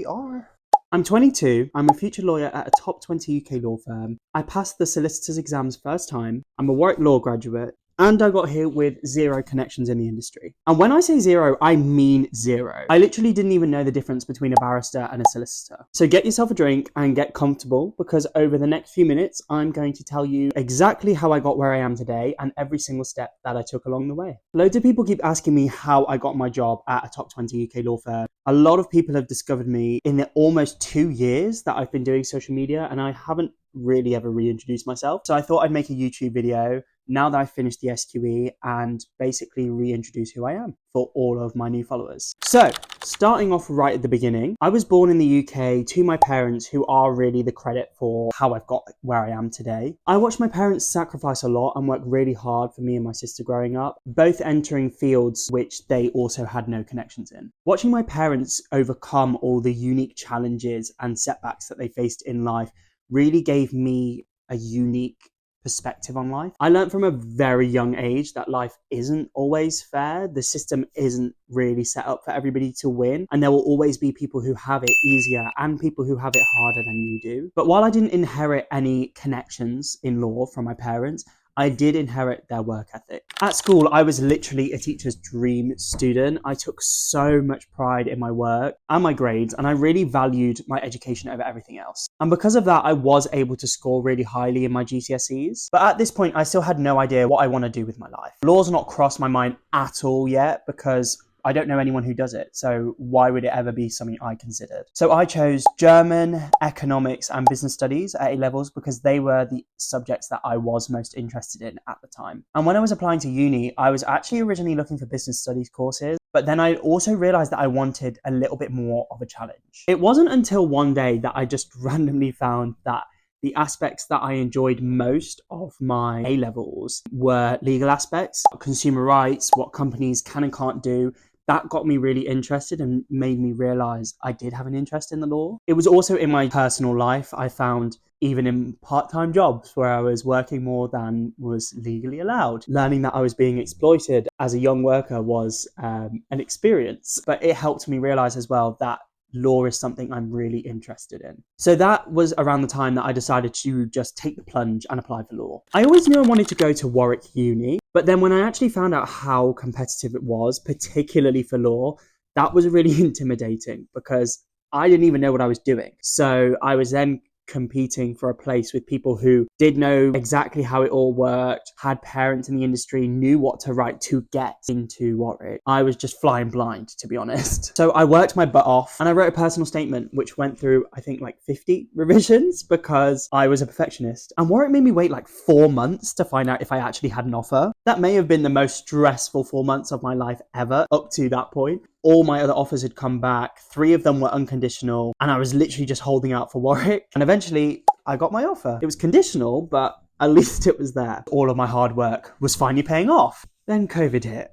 are. I'm 22, I'm a future lawyer at a top 20 UK law firm. I passed the solicitor's exams first time, I'm a Warwick law graduate, and I got here with zero connections in the industry. And when I say zero, I mean zero. I literally didn't even know the difference between a barrister and a solicitor. So get yourself a drink and get comfortable, because over the next few minutes, I'm going to tell you exactly how I got where I am today and every single step that I took along the way. Loads of people keep asking me how I got my job at a top 20 UK law firm. A lot of people have discovered me in the almost 2 years that I've been doing social media, and I haven't really ever reintroduced myself. So I thought I'd make a YouTube video now that I've finished the SQE and basically reintroduce who I am for all of my new followers. So starting off right at the beginning, I was born in the UK to my parents, who are really the credit for how I've got where I am today. I watched my parents sacrifice a lot and work really hard for me and my sister growing up, both entering fields which they also had no connections in. Watching my parents overcome all the unique challenges and setbacks that they faced in life really gave me a unique perspective on life. I learned from a very young age that life isn't always fair. The system isn't really set up for everybody to win, and there will always be people who have it easier and people who have it harder than you do. But while I didn't inherit any connections in law from my parents, I did inherit their work ethic. At school, I was literally a teacher's dream student. I took so much pride in my work and my grades, and I really valued my education over everything else. And because of that, I was able to score really highly in my GCSEs. But at this point, I still had no idea what I want to do with my life. Law's not crossed my mind at all yet, because I don't know anyone who does it, so why would it ever be something I considered? So I chose German, economics, and business studies at A-levels because they were the subjects that I was most interested in at the time. And when I was applying to uni, I was actually originally looking for business studies courses, but then I also realized that I wanted a little bit more of a challenge. It wasn't until one day that I just randomly found that the aspects that I enjoyed most of my A-levels were legal aspects, consumer rights, what companies can and can't do. That got me really interested and made me realize I did have an interest in the law. It was also in my personal life. I found even in part-time jobs where I was working more than was legally allowed. Learning that I was being exploited as a young worker was an experience, but it helped me realize as well that law is something I'm really interested in. So that was around the time that I decided to just take the plunge and apply for law. I always knew I wanted to go to Warwick Uni, but then when I actually found out how competitive it was, particularly for law, that was really intimidating because I didn't even know what I was doing. So I was then competing for a place with people who did know exactly how it all worked, had parents in the industry, knew what to write to get into Warwick. I was just flying blind, to be honest. So I worked my butt off and I wrote a personal statement which went through, I think, like 50 revisions because I was a perfectionist. And Warwick made me wait like 4 months to find out if I actually had an offer. That may have been the most stressful 4 months of my life ever up to that point. All my other offers had come back. 3 of them were unconditional, and I was literally just holding out for Warwick. And eventually I got my offer. It was conditional, but at least it was there. All of my hard work was finally paying off. Then COVID hit.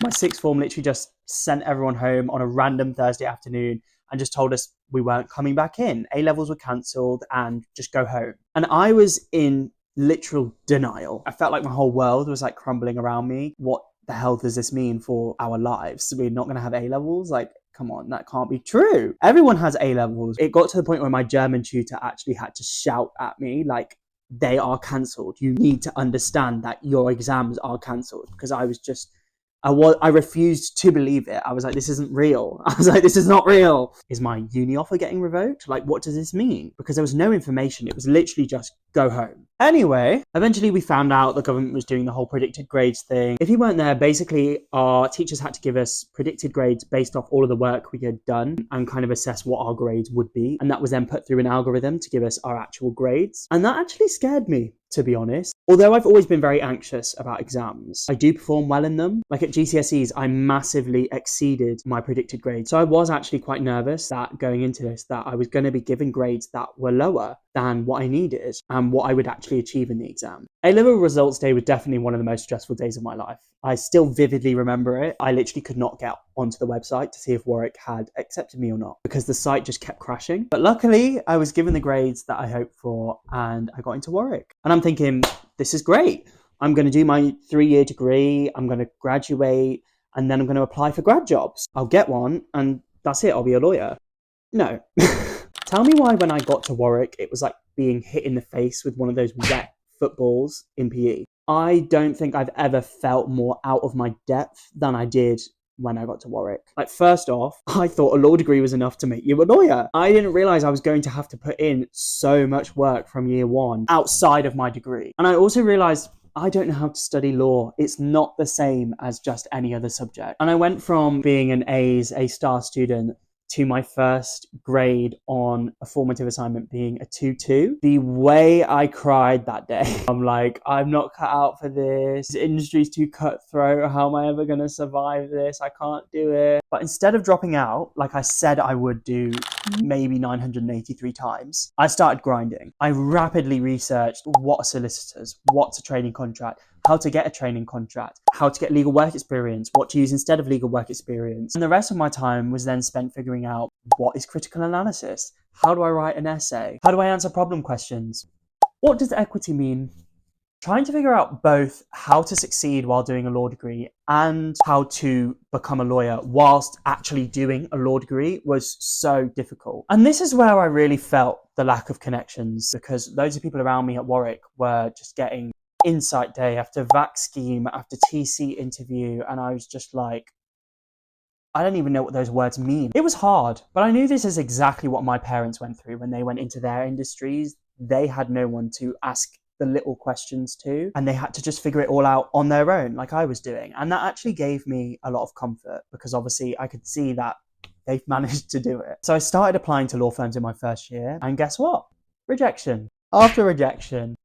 My sixth form literally just sent everyone home on a random Thursday afternoon and just told us we weren't coming back in. A-levels were cancelled and just go home. And I was in literal denial. I felt like my whole world was like crumbling around me. What the hell does this mean for our lives? We're not going to have A-levels? Like, come on, that can't be true. Everyone has A-levels. It got to the point where my German tutor actually had to shout at me, like, they are cancelled. You need to understand that your exams are cancelled. Because I was just, I refused to believe it. I was like, this isn't real. I was like, this is not real. Is my uni offer getting revoked? Like, what does this mean? Because there was no information. It was literally just go home. Anyway, eventually we found out the government was doing the whole predicted grades thing. If you weren't there, basically our teachers had to give us predicted grades based off all of the work we had done and kind of assess what our grades would be. And that was then put through an algorithm to give us our actual grades. And that actually scared me, to be honest. Although I've always been very anxious about exams, I do perform well in them. Like at GCSEs, I massively exceeded my predicted grades. So I was actually quite nervous that going into this, that I was going to be given grades that were lower than what I needed and what I would actually achieve in the exam. A-level results day was definitely one of the most stressful days of my life. I still vividly remember it. I literally could not get onto the website to see if Warwick had accepted me or not because the site just kept crashing. But luckily, I was given the grades that I hoped for and I got into Warwick. And I'm thinking, this is great. I'm going to do my 3-year degree. I'm going to graduate and then I'm going to apply for grad jobs. I'll get one and that's it. I'll be a lawyer. No. Tell me why when I got to Warwick, it was like being hit in the face with one of those wet footballs in PE. I don't think I've ever felt more out of my depth than I did when I got to Warwick. Like, first off, I thought a law degree was enough to make you a lawyer. I didn't realise I was going to have to put in so much work from year one outside of my degree. And I also realised I don't know how to study law. It's not the same as just any other subject. And I went from being an A-star student to my first grade on a formative assignment being a 2-2. The way I cried that day, I'm like, I'm not cut out for this. This industry's too cutthroat. How am I ever going to survive this? I can't do it. But instead of dropping out, like I said I would do maybe 983 times, I started grinding. I rapidly researched what are solicitors, what's a training contract, how to get a training contract, how to get legal work experience, what to use instead of legal work experience. And the rest of my time was then spent figuring out what is critical analysis, how do I write an essay, how do I answer problem questions, what does equity mean? Trying to figure out both how to succeed while doing a law degree and how to become a lawyer whilst actually doing a law degree was so difficult. And this is where I really felt the lack of connections, because loads of people around me at Warwick were just getting insight day after VAC scheme after TC interview, and I was just like, I don't even know what those words mean. It was hard, but I knew this is exactly what my parents went through when they went into their industries. They had no one to ask the little questions to, and they had to just figure it all out on their own like I was doing. And that actually gave me a lot of comfort, because obviously I could see that they've managed to do it. So I started applying to law firms in my first year, and guess what? Rejection after rejection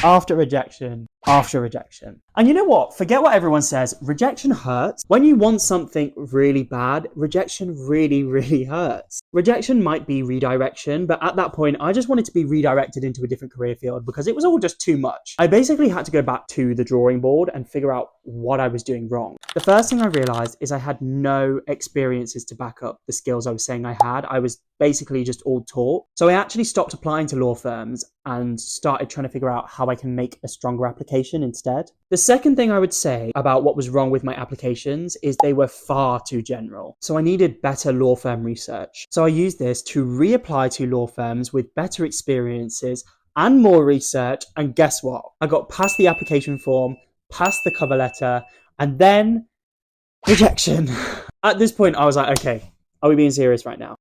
after rejection after rejection. And you know what? Forget what everyone says. Rejection hurts. When you want something really bad, rejection really, really hurts. Rejection might be redirection, but at that point, I just wanted to be redirected into a different career field because it was all just too much. I basically had to go back to the drawing board and figure out what I was doing wrong. The first thing I realized is I had no experiences to back up the skills I was saying I had. I was basically just all taught. So I actually stopped applying to law firms and started trying to figure out how I can make a stronger application instead. The second thing I would say about what was wrong with my applications is they were far too general. So I needed better law firm research. So I used this to reapply to law firms with better experiences and more research. And guess what? I got past the application form, past the cover letter, and then rejection. At this point, I was like, okay, are we being serious right now?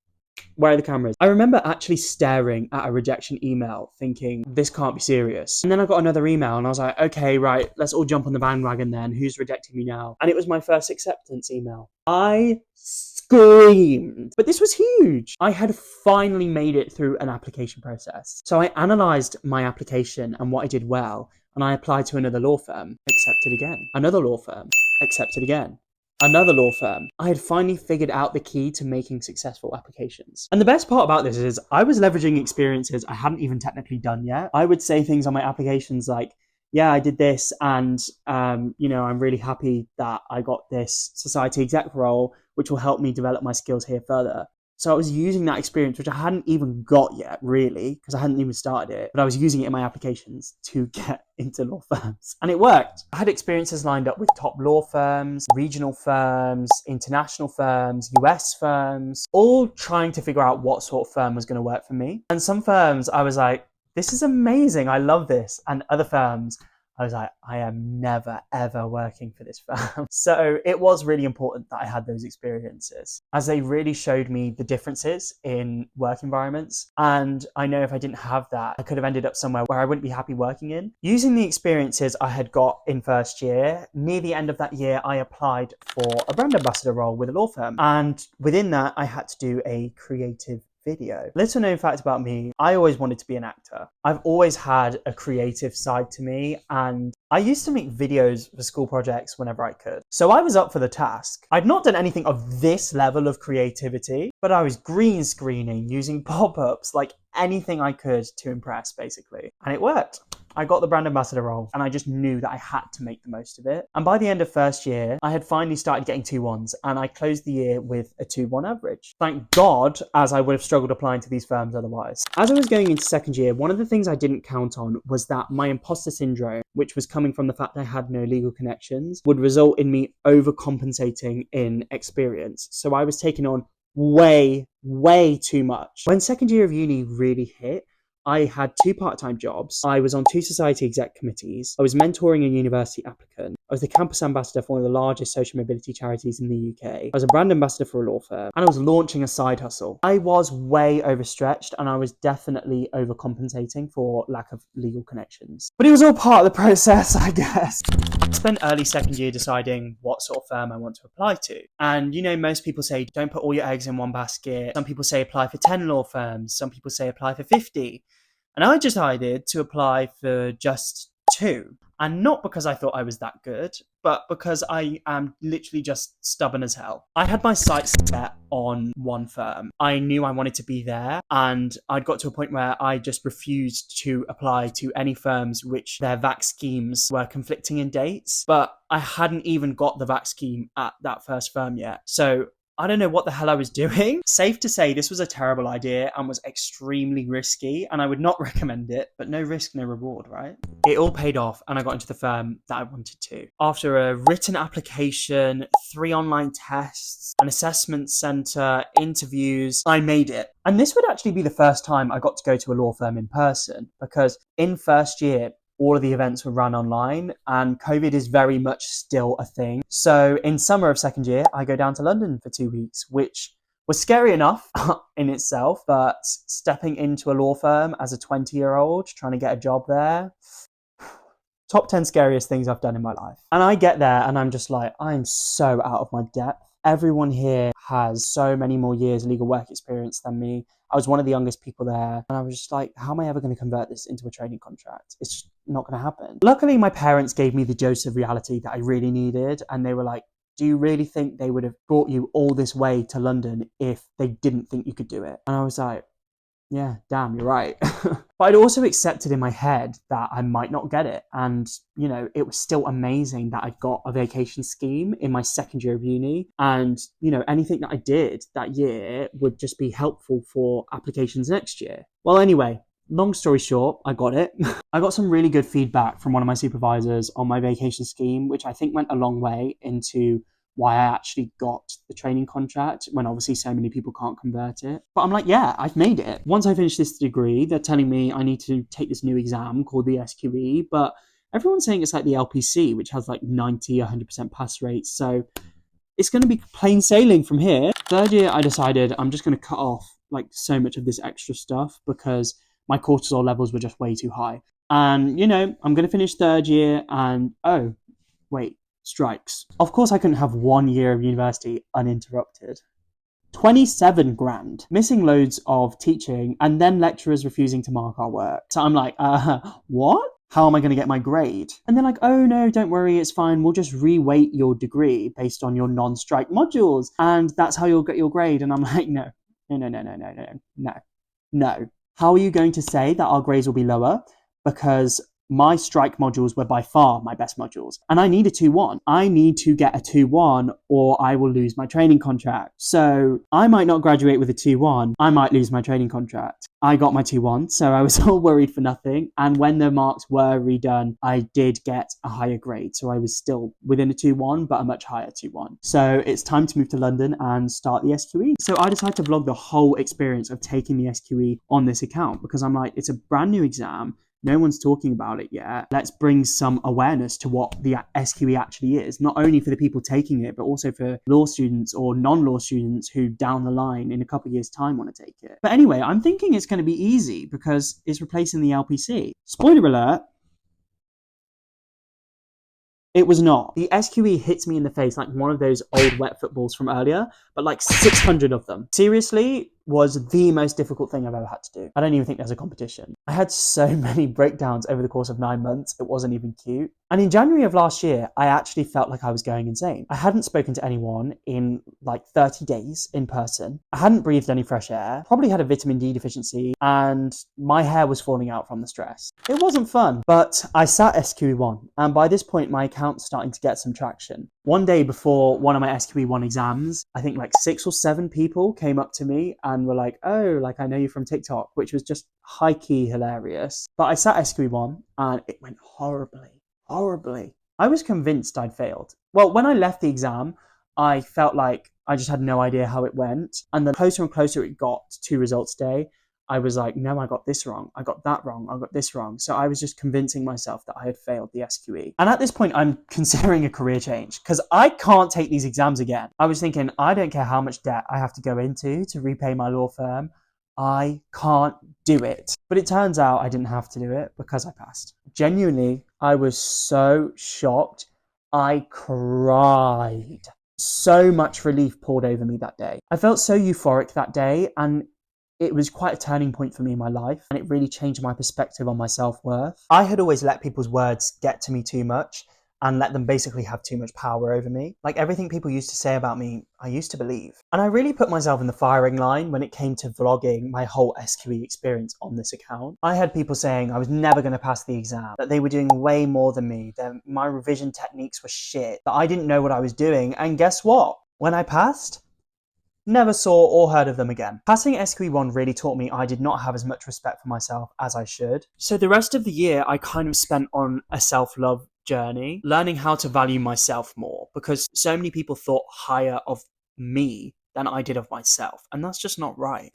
Where are the cameras? I remember actually staring at a rejection email thinking, this can't be serious. And then I got another email and I was like, okay, right, let's all jump on the bandwagon then. Who's rejecting me now? And it was my first acceptance email. I screamed. But this was huge. I had finally made it through an application process. So I analysed my application and what I did well, and I applied to another law firm, accepted again. Another law firm, accepted again. Another law firm. I had finally figured out the key to making successful applications. And the best part about this is I was leveraging experiences I hadn't even technically done yet. I would say things on my applications like, yeah, I did this, and I'm really happy that I got this society exec role, which will help me develop my skills here further. So I was using that experience, which I hadn't even got yet, really, because I hadn't even started it, but I was using it in my applications to get into law firms. And it worked. I had experiences lined up with top law firms, regional firms, international firms, US firms, all trying to figure out what sort of firm was going to work for me. And some firms, I was like, this is amazing, I love this. And other firms, I was like, I am never, ever working for this firm. So it was really important that I had those experiences, as they really showed me the differences in work environments. And I know if I didn't have that, I could have ended up somewhere where I wouldn't be happy working in. Using the experiences I had got in first year, near the end of that year, I applied for a brand ambassador role with a law firm. And within that, I had to do a creative video. Little known fact about me, I always wanted to be an actor. I've always had a creative side to me, and I used to make videos for school projects whenever I could. So I was up for the task. I'd not done anything of this level of creativity, but I was green screening, using pop-ups, like anything I could to impress, basically. And it worked. I got the brand ambassador role, and I just knew that I had to make the most of it. And by the end of first year, I had finally started getting 2-1s, and I closed the year with a 2-1 average. Thank God, as I would have struggled applying to these firms otherwise. As I was going into second year, one of the things I didn't count on was that my imposter syndrome, which was coming from the fact I had no legal connections, would result in me overcompensating in experience. So I was taking on way too much. When second year of uni really hit, I had 2 part-time jobs. I was on 2 society exec committees. I was mentoring a university applicant. I was the campus ambassador for one of the largest social mobility charities in the UK. I was a brand ambassador for a law firm, and I was launching a side hustle. I was way overstretched, and I was definitely overcompensating for lack of legal connections. But it was all part of the process, I guess. I spent early second year deciding what sort of firm I want to apply to. And most people say don't put all your eggs in one basket. Some people say apply for 10 law firms. Some people say apply for 50. And I decided to apply for just 2. And not because I thought I was that good, but because I am literally just stubborn as hell. I had my sights set on one firm. I knew I wanted to be there, and I'd got to a point where I just refused to apply to any firms which their VAC schemes were conflicting in dates. But I hadn't even got the VAC scheme at that first firm yet. So I don't know what the hell I was doing. Safe to say this was a terrible idea and was extremely risky, and I would not recommend it, but no risk, no reward, right? It all paid off, and I got into the firm that I wanted to. After a written application, 3 online tests, an assessment centre, interviews, I made it. And this would actually be the first time I got to go to a law firm in person, because in first year, all of the events were run online, and COVID is very much still a thing. So in summer of second year, I go down to London for 2 weeks, which was scary enough in itself, but stepping into a law firm as a 20-year-old, trying to get a job there, top 10 scariest things I've done in my life. And I get there and I'm just like, I'm so out of my depth. Everyone here has so many more years legal work experience than me. I was one of the youngest people there, and I was just like, how am I ever going to convert this into a training contract? It's just not going to happen. Luckily, my parents gave me the dose of reality that I really needed, and they were like, do you really think they would have brought you all this way to London if they didn't think you could do it? And I was like, yeah, damn, you're right. But I'd also accepted in my head that I might not get it. And, it was still amazing that I got a vacation scheme in my second year of uni. And, anything that I did that year would just be helpful for applications next year. Well, anyway, long story short, I got it. I got some really good feedback from one of my supervisors on my vacation scheme, which I think went a long way into why I actually got the training contract when obviously so many people can't convert it. But I'm like, yeah, I've made it. Once I finish this degree, they're telling me I need to take this new exam called the SQE, but everyone's saying it's like the LPC, which has like 90, 100% pass rates. So it's going to be plain sailing from here. Third year, I decided I'm just going to cut off like so much of this extra stuff because my cortisol levels were just way too high. And, I'm going to finish third year and, oh, wait. Strikes. Of course, I couldn't have 1 year of university uninterrupted. 27 grand. Missing loads of teaching and then lecturers refusing to mark our work. So I'm like, what? How am I going to get my grade? And they're like, oh no, don't worry, it's fine. We'll just reweight your degree based on your non-strike modules. And that's how you'll get your grade. And I'm like, no. How are you going to say that our grades will be lower? Because my strike modules were by far my best modules. And I need a 2-1. I need to get a 2-1 or I will lose my training contract. So I might not graduate with a 2-1. I might lose my training contract. I got my 2-1, so I was all worried for nothing. And when the marks were redone, I did get a higher grade. So I was still within a 2-1, but a much higher 2-1. So it's time to move to London and start the SQE. So I decided to vlog the whole experience of taking the SQE on this account because I'm like, it's a brand new exam. No one's talking about it yet. Let's bring some awareness to what the SQE actually is, not only for the people taking it, but also for law students or non-law students who down the line in a couple of years' time want to take it. But anyway, I'm thinking it's going to be easy because it's replacing the LPC. Spoiler alert, it was not. The SQE hits me in the face like one of those old wet footballs from earlier, but like 600 of them. Seriously, was the most difficult thing I've ever had to do. I don't even think there's a competition. I had so many breakdowns over the course of 9 months, it wasn't even cute. And in January of last year, I actually felt like I was going insane. I hadn't spoken to anyone in like 30 days in person. I hadn't breathed any fresh air, probably had a vitamin D deficiency, and my hair was falling out from the stress. It wasn't fun, but I sat SQE1, and by this point, my account's starting to get some traction. One day before one of my SQE1 exams, I think like 6 or 7 people came up to me and were like, oh, like I know you from TikTok, which was just high-key hilarious. But I sat SQE1 and it went horribly. I was convinced I'd failed. Well, when I left the exam, I felt like I just had no idea how it went. And the closer and closer it got to results day, I was like, no, I got this wrong. I got that wrong. I got this wrong. So I was just convincing myself that I had failed the SQE. And at this point, I'm considering a career change because I can't take these exams again. I was thinking, I don't care how much debt I have to go into to repay my law firm. I can't do it. But it turns out I didn't have to do it because I passed. Genuinely, I was so shocked. I cried. So much relief poured over me that day. I felt so euphoric that day, and it was quite a turning point for me in my life, and it really changed my perspective on my self-worth. I had always let people's words get to me too much and let them basically have too much power over me. Like everything people used to say about me, I used to believe. And I really put myself in the firing line when it came to vlogging my whole SQE experience on this account. I had people saying I was never going to pass the exam, that they were doing way more than me, that my revision techniques were shit, that I didn't know what I was doing. And guess what? When I passed, never saw or heard of them again. Passing SQE1 really taught me I did not have as much respect for myself as I should. So the rest of the year I kind of spent on a self-love journey, learning how to value myself more, because so many people thought higher of me than I did of myself, and that's just not right.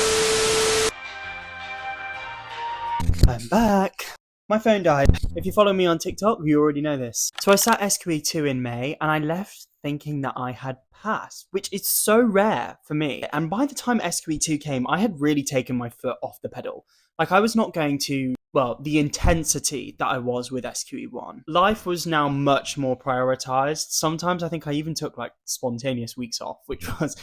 I'm back. My phone died. If you follow me on TikTok, you already know this. So I sat SQE2 in May, and I left thinking that I had passed, which is so rare for me. And by the time SQE2 came, I had really taken my foot off the pedal. Like I was not going to, well, the intensity that I was with SQE1. Life was now much more prioritized. Sometimes I think I even took like spontaneous weeks off, which was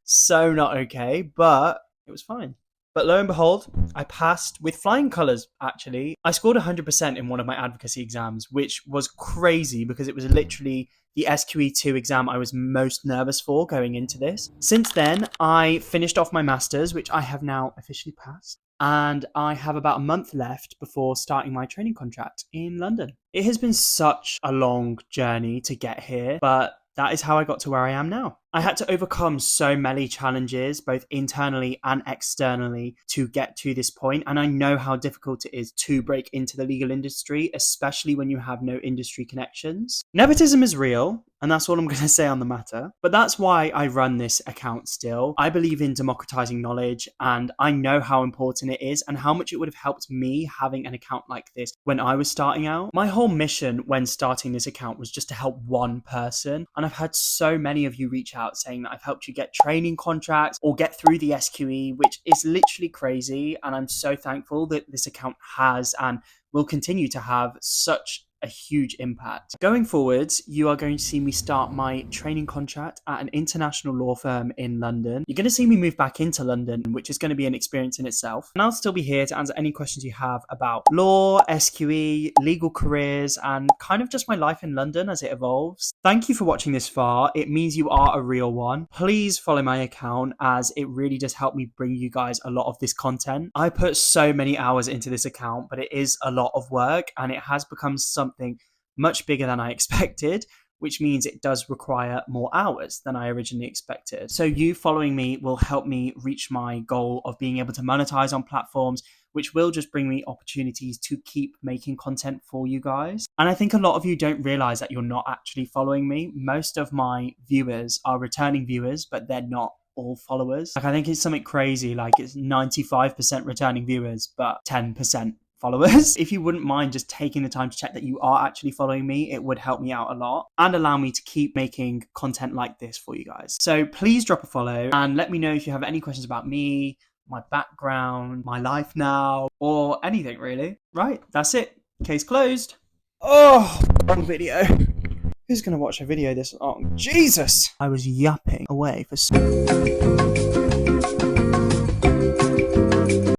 so not okay, but it was fine. But lo and behold, I passed with flying colours, actually. I scored 100% in one of my advocacy exams, which was crazy because it was literally the SQE2 exam I was most nervous for going into this. Since then, I finished off my Masters, which I have now officially passed. And I have about a month left before starting my training contract in London. It has been such a long journey to get here, but that is how I got to where I am now. I had to overcome so many challenges, both internally and externally, to get to this point. And I know how difficult it is to break into the legal industry, especially when you have no industry connections. Nepotism is real, and that's all I'm going to say on the matter. But that's why I run this account still. I believe in democratizing knowledge, and I know how important it is and how much it would have helped me having an account like this when I was starting out. My whole mission when starting this account was just to help one person. And I've had so many of you reach out saying that I've helped you get training contracts or get through the SQE, which is literally crazy. And I'm so thankful that this account has and will continue to have such a huge impact. Going forwards, you are going to see me start my training contract at an international law firm in London. You're going to see me move back into London, which is going to be an experience in itself. And I'll still be here to answer any questions you have about law, SQE, legal careers, and kind of just my life in London as it evolves. Thank you for watching this far. It means you are a real one. Please follow my account as it really does help me bring you guys a lot of this content. I put so many hours into this account, but it is a lot of work and it has become something much bigger than I expected, which means it does require more hours than I originally expected. So you following me will help me reach my goal of being able to monetize on platforms, which will just bring me opportunities to keep making content for you guys. And I think a lot of you don't realize that you're not actually following me. Most of my viewers are returning viewers, but they're not all followers. Like I think it's something crazy, like it's 95% returning viewers, but 10% followers. If you wouldn't mind just taking the time to check that you are actually following me, it would help me out a lot and allow me to keep making content like this for you guys. So please drop a follow and let me know if you have any questions about me, my background, my life now, or anything really. Right, that's it. Case closed. Oh, wrong video. Who's gonna watch a video this long? Jesus! I was yapping away for so